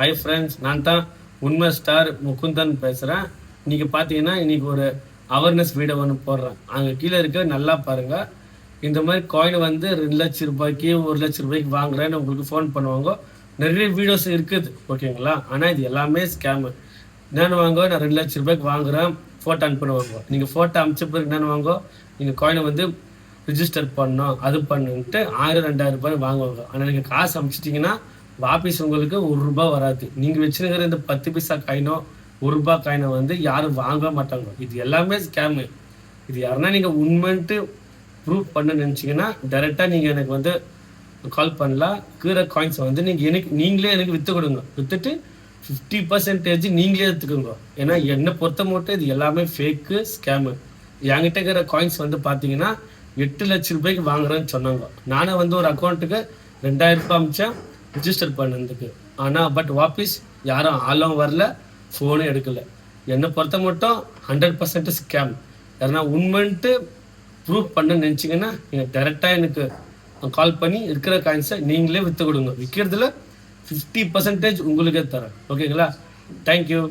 Hi friends, நான் தான் உண்மை ஸ்டார் முகுந்தன் பேசுகிறேன். இன்றைக்கி பார்த்தீங்கன்னா இன்றைக்கி ஒரு அவேர்னஸ் வீடியோ ஒன்று போடுறேன். அங்கே கீழே இருக்க நல்லா பாருங்கள். இந்த மாதிரி காயின் வந்து 2 லட்சம் ரூபாய்க்கு 1 லட்சம் ரூபாய்க்கு வாங்குறேன்னு உங்களுக்கு ஃபோன் பண்ணுவாங்க. நிறைய வீடியோஸ் இருக்குது, ஓகேங்களா? ஆனால் இது எல்லாமே ஸ்கேமு. என்னென்னு வாங்க, நான் 2 லட்சம் ரூபாய்க்கு வாங்குகிறேன், ஃபோட்டோ அனுப்பிடுவாங்க. நீங்கள் ஃபோட்டோ அனுப்பிச்ச பிறகு என்னென்னு வாங்க, நீங்கள் காயினை வந்து ரிஜிஸ்டர் பண்ணணும், அது பண்ணுன்ட்டு 1000-2000 ரூபாய் வாங்குவாங்க. ஆனால் நீங்கள் காசு அனுப்பிச்சிட்டிங்கன்னா வாபீஸ் உங்களுக்கு 1 ரூபா வராது. நீங்கள் வச்சுருக்கிற இந்த 10 பைசா காயினோ 1 ரூபா காயினை வந்து யாரும் வாங்க மாட்டாங்க. இது எல்லாமே ஸ்கேமு. இது யாருன்னா நீங்கள் உண்மைன்ட்டு ப்ரூவ் பண்ண நினச்சிங்கன்னா டைரெக்டாக நீங்கள் எனக்கு வந்து கால் பண்ணலாம். கீரை காயின்ஸை வந்து நீங்களே எனக்கு விற்று கொடுங்க. விற்றுட்டு 50% நீங்களே எடுத்துக்கோங்க. ஏன்னா என்னை பொறுத்த மட்டும் இது எல்லாமே ஃபேக்கு, ஸ்கேமு. என்கிட்ட இருக்கிற காயின்ஸ் வந்து பார்த்தீங்கன்னா 8 லட்சம் ரூபாய்க்கு வாங்குறேன்னு சொன்னாங்க. நானே வந்து ஒரு அக்கௌண்ட்டுக்கு 2000 ரூபாய் அமிச்சேன் ரிஜிஸ்டர் பண்ணதுக்கு. ஆனால் பட் வாபீஸ் யாரும் ஆளும் வரல, ஃபோனும் எடுக்கலை. என்னை பொறுத்த மட்டும் 100% ஸ்கேம். யாருன்னா உண்மைன்ட்டு ப்ரூவ் பண்ண நினச்சிங்கன்னா நீங்கள் டைரெக்டாக எனக்கு கால் பண்ணி இருக்கிற காயின்ஸை நீங்களே விற்று கொடுங்க. விற்கிறதுல 50% உங்களுக்கே தரேன், ஓகேங்களா? தேங்க்யூ.